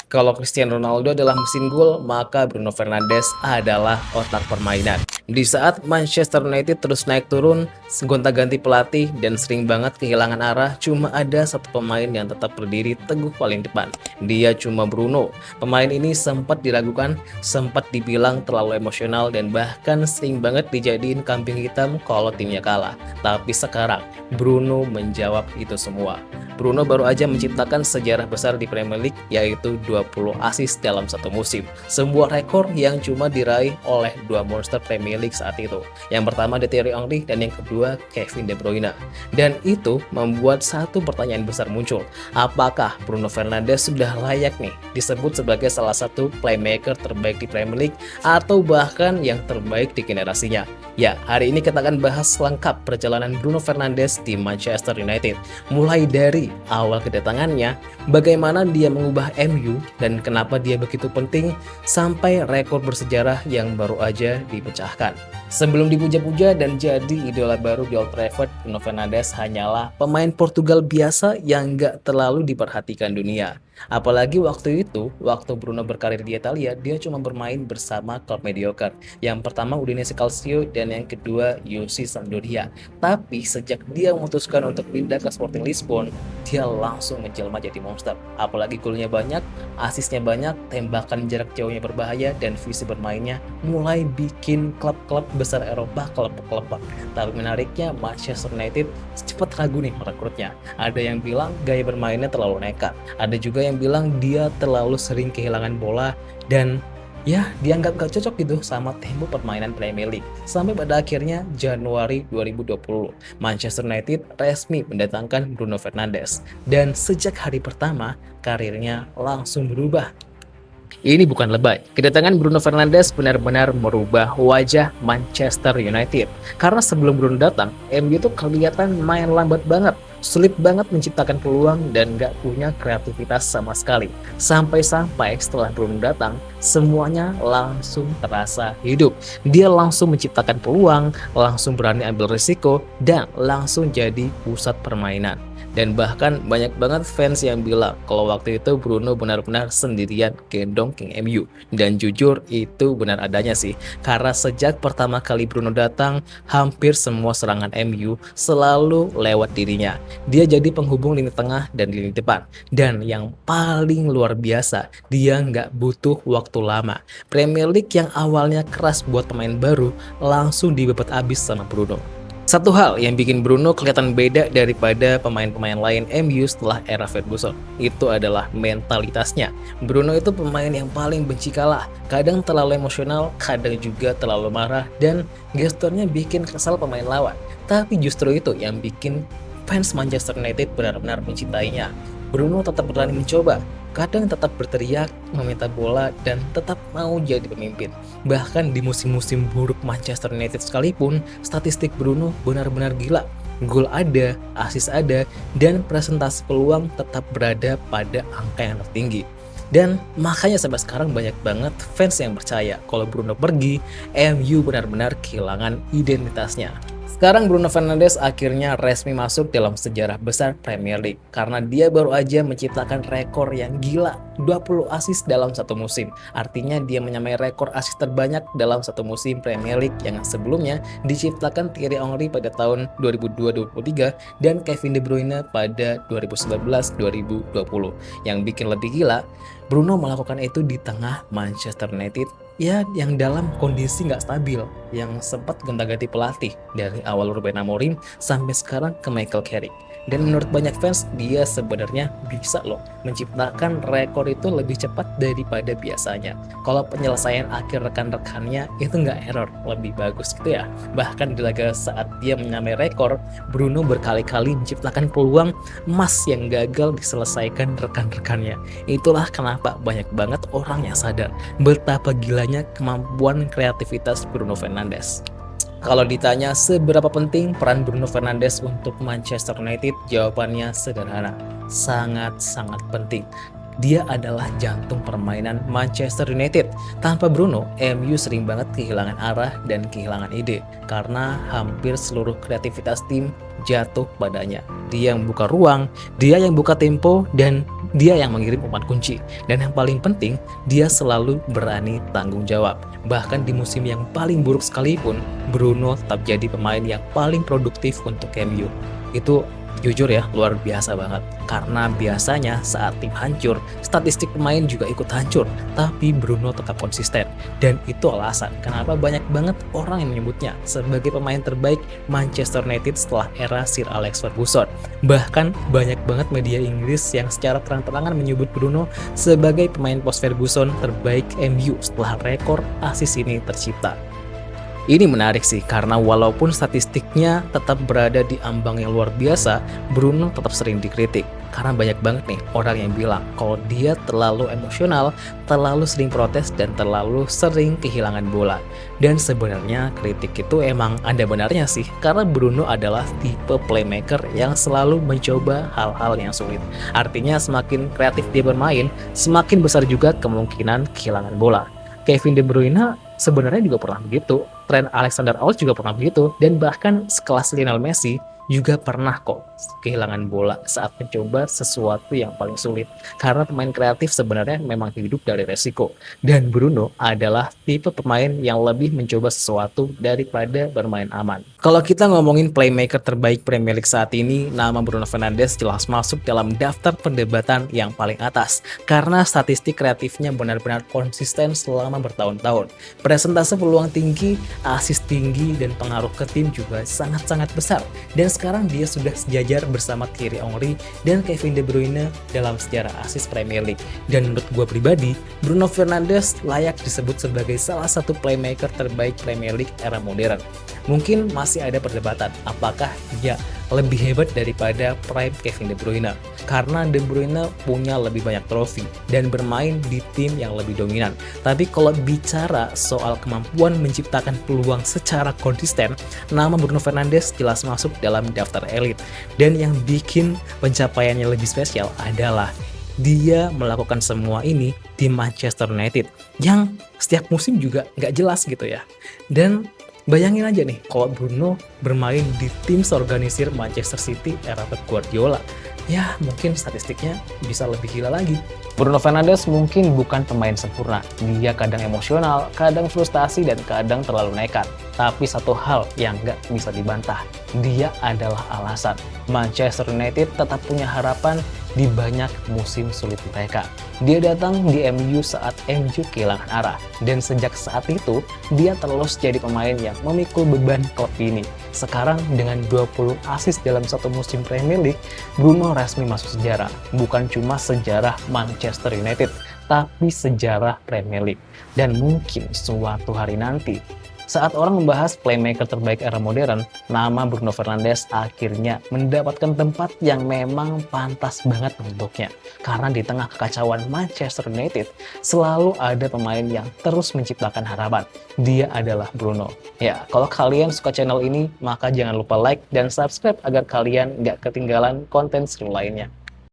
Kalau Cristiano Ronaldo adalah mesin gol, maka Bruno Fernandes adalah otak permainan. Di saat Manchester United terus naik turun, gonta-ganti pelatih dan sering banget kehilangan arah, cuma ada satu pemain yang tetap berdiri teguh paling depan. Dia cuma Bruno. Pemain ini sempat diragukan, sempat dibilang terlalu emosional dan bahkan sering banget dijadiin kambing hitam kalau timnya kalah. Tapi sekarang Bruno menjawab itu semua. Bruno baru aja menciptakan sejarah besar di Premier League, yaitu 20 assist dalam satu musim. Sebuah rekor yang cuma diraih oleh dua monster Premier League saat itu. Yang pertama Thierry Henry dan yang kedua Kevin De Bruyne. Dan itu membuat satu pertanyaan besar muncul. Apakah Bruno Fernandes sudah layak nih disebut sebagai salah satu playmaker terbaik di Premier League atau bahkan yang terbaik di generasinya? Ya, hari ini kita akan bahas lengkap perjalanan Bruno Fernandes di Manchester United. Mulai dari awal kedatangannya, bagaimana dia mengubah MU dan kenapa dia begitu penting, sampai rekor bersejarah yang baru aja dipecahkan. Sebelum dipuja-puja dan jadi idola baru di Old Trafford, Bruno Fernandes hanyalah pemain Portugal biasa yang gak terlalu diperhatikan dunia. Apalagi waktu itu, waktu Bruno berkarir di Italia, dia cuma bermain bersama klub mediocre. Yang pertama Udinese Calcio dan yang kedua UC Sampdoria. Tapi sejak dia memutuskan untuk pindah ke Sporting Lisbon, dia langsung menjelma jadi monster. Apalagi golnya banyak, asisnya banyak, tembakan jarak jauhnya berbahaya, dan visi bermainnya mulai bikin klub-klub besar Eropa kelepek-kelepek. Tapi menariknya, Manchester United cepat ragu nih merekrutnya. Ada yang bilang gaya bermainnya terlalu nekat, ada juga yang bilang dia terlalu sering kehilangan bola dan ya dianggap gak cocok gitu sama tempo permainan Premier League. Sampai pada akhirnya Januari 2020 Manchester United resmi mendatangkan Bruno Fernandes dan sejak hari pertama karirnya langsung berubah. Ini bukan lebay. Kedatangan Bruno Fernandes benar-benar merubah wajah Manchester United. Karena sebelum Bruno datang, MU tuh kelihatan main lambat banget, sulit banget menciptakan peluang dan gak punya kreativitas sama sekali. Sampai-sampai setelah Bruno datang, semuanya langsung terasa hidup. Dia langsung menciptakan peluang, langsung berani ambil risiko, dan langsung jadi pusat permainan. Dan bahkan banyak banget fans yang bilang kalau waktu itu Bruno benar-benar sendirian gendong King MU. Dan jujur itu benar adanya sih. Karena sejak pertama kali Bruno datang, hampir semua serangan MU selalu lewat dirinya. Dia jadi penghubung lini tengah dan lini depan. Dan yang paling luar biasa, dia nggak butuh waktu lama. Premier League yang awalnya keras buat pemain baru, langsung dibebet abis sama Bruno. Satu hal yang bikin Bruno kelihatan beda daripada pemain-pemain lain MU setelah era Ferguson, itu adalah mentalitasnya. Bruno itu pemain yang paling benci kalah, kadang terlalu emosional, kadang juga terlalu marah, dan gesturnya bikin kesal pemain lawan. Tapi justru itu yang bikin fans Manchester United benar-benar mencintainya. Bruno tetap berani mencoba, kadang tetap berteriak, meminta bola, dan tetap mau jadi pemimpin. Bahkan di musim-musim buruk Manchester United sekalipun, statistik Bruno benar-benar gila. Gol ada, assist ada, dan presentasi peluang tetap berada pada angka yang tertinggi. Dan makanya sampai sekarang banyak banget fans yang percaya kalau Bruno pergi, MU benar-benar kehilangan identitasnya. Sekarang Bruno Fernandes akhirnya resmi masuk dalam sejarah besar Premier League karena dia baru aja menciptakan rekor yang gila, 20 assist dalam satu musim. Artinya dia menyamai rekor assist terbanyak dalam satu musim Premier League yang sebelumnya diciptakan Thierry Henry pada tahun 2022-2023 dan Kevin De Bruyne pada 2019-2020. Yang bikin lebih gila, Bruno melakukan itu di tengah Manchester United ya yang dalam kondisi nggak stabil, yang sempat gonta-ganti pelatih dari awal Ruben Amorim sampai sekarang ke Michael Carrick. Dan menurut banyak fans, dia sebenarnya bisa loh menciptakan rekor itu lebih cepat daripada biasanya. Kalau penyelesaian akhir rekan-rekannya itu nggak error, lebih bagus gitu ya. Bahkan di laga saat dia menyamai rekor, Bruno berkali-kali menciptakan peluang emas yang gagal diselesaikan rekan-rekannya. Itulah kenapa banyak banget orang yang sadar betapa gilanya kemampuan kreativitas Bruno Fernandes. Kalau ditanya seberapa penting peran Bruno Fernandes untuk Manchester United, jawabannya sederhana, sangat-sangat penting. Dia adalah jantung permainan Manchester United. Tanpa Bruno, MU sering banget kehilangan arah dan kehilangan ide karena hampir seluruh kreativitas tim jatuh padanya. Dia yang buka ruang, dia yang buka tempo, dan dia yang mengirim umpan kunci. Dan yang paling penting, dia selalu berani tanggung jawab. Bahkan di musim yang paling buruk sekalipun, Bruno tetap jadi pemain yang paling produktif untuk MU. Itu jujur ya, luar biasa banget. Karena biasanya saat tim hancur, statistik pemain juga ikut hancur. Tapi Bruno tetap konsisten. Dan itu alasan kenapa banyak banget orang yang menyebutnya sebagai pemain terbaik Manchester United setelah era Sir Alex Ferguson. Bahkan banyak banget media Inggris yang secara terang-terangan menyebut Bruno sebagai pemain post Ferguson terbaik MU setelah rekor assist ini tercipta. Ini menarik sih, karena walaupun statistiknya tetap berada di ambang yang luar biasa, Bruno tetap sering dikritik. Karena banyak banget nih orang yang bilang kalau dia terlalu emosional, terlalu sering protes, dan terlalu sering kehilangan bola. Dan sebenarnya kritik itu emang ada benarnya sih, karena Bruno adalah tipe playmaker yang selalu mencoba hal-hal yang sulit. Artinya semakin kreatif dia bermain, semakin besar juga kemungkinan kehilangan bola. Kevin De Bruyne sebenarnya juga pernah begitu, Trent Alexander-Arnold juga pernah begitu, dan bahkan sekelas Lionel Messi juga pernah kok kehilangan bola saat mencoba sesuatu yang paling sulit. Karena pemain kreatif sebenarnya memang hidup dari resiko. Dan Bruno adalah tipe pemain yang lebih mencoba sesuatu daripada bermain aman. Kalau kita ngomongin playmaker terbaik Premier League saat ini, nama Bruno Fernandes jelas masuk dalam daftar perdebatan yang paling atas. Karena statistik kreatifnya benar-benar konsisten selama bertahun-tahun. Presentase peluang tinggi, assist tinggi, dan pengaruh ke tim juga sangat-sangat besar. Dan sekarang dia sudah sejajar bersama Thierry Henry dan Kevin De Bruyne dalam sejarah assist Premier League. Dan menurut gue pribadi, Bruno Fernandes layak disebut sebagai salah satu playmaker terbaik Premier League era modern. Mungkin masih ada perdebatan apakah dia lebih hebat daripada prime Kevin De Bruyne, karena De Bruyne punya lebih banyak trofi dan bermain di tim yang lebih dominan. Tapi kalau bicara soal kemampuan menciptakan peluang secara konsisten, nama Bruno Fernandes jelas masuk dalam daftar elit. Dan yang bikin pencapaiannya lebih spesial adalah dia melakukan semua ini di Manchester United yang setiap musim juga nggak jelas gitu ya. Dan bayangin aja nih, kalau Bruno bermain di tim seorganisir Manchester City era Pep Guardiola, ya mungkin statistiknya bisa lebih gila lagi. Bruno Fernandes mungkin bukan pemain sempurna. Dia kadang emosional, kadang frustasi, dan kadang terlalu nekat. Tapi satu hal yang nggak bisa dibantah, dia adalah alasan Manchester United tetap punya harapan di banyak musim sulit mereka. Dia datang di MU saat MU kehilangan arah, dan sejak saat itu dia terus jadi pemain yang memikul beban klub ini. Sekarang dengan 20 assist dalam satu musim Premier League, Bruno resmi masuk sejarah. Bukan cuma sejarah Manchester United, tapi sejarah Premier League. Dan mungkin suatu hari nanti, saat orang membahas playmaker terbaik era modern, nama Bruno Fernandes akhirnya mendapatkan tempat yang memang pantas banget untuknya. Karena di tengah kekacauan Manchester United, selalu ada pemain yang terus menciptakan harapan. Dia adalah Bruno. Ya, kalau kalian suka channel ini, maka jangan lupa like dan subscribe agar kalian nggak ketinggalan konten seru lainnya.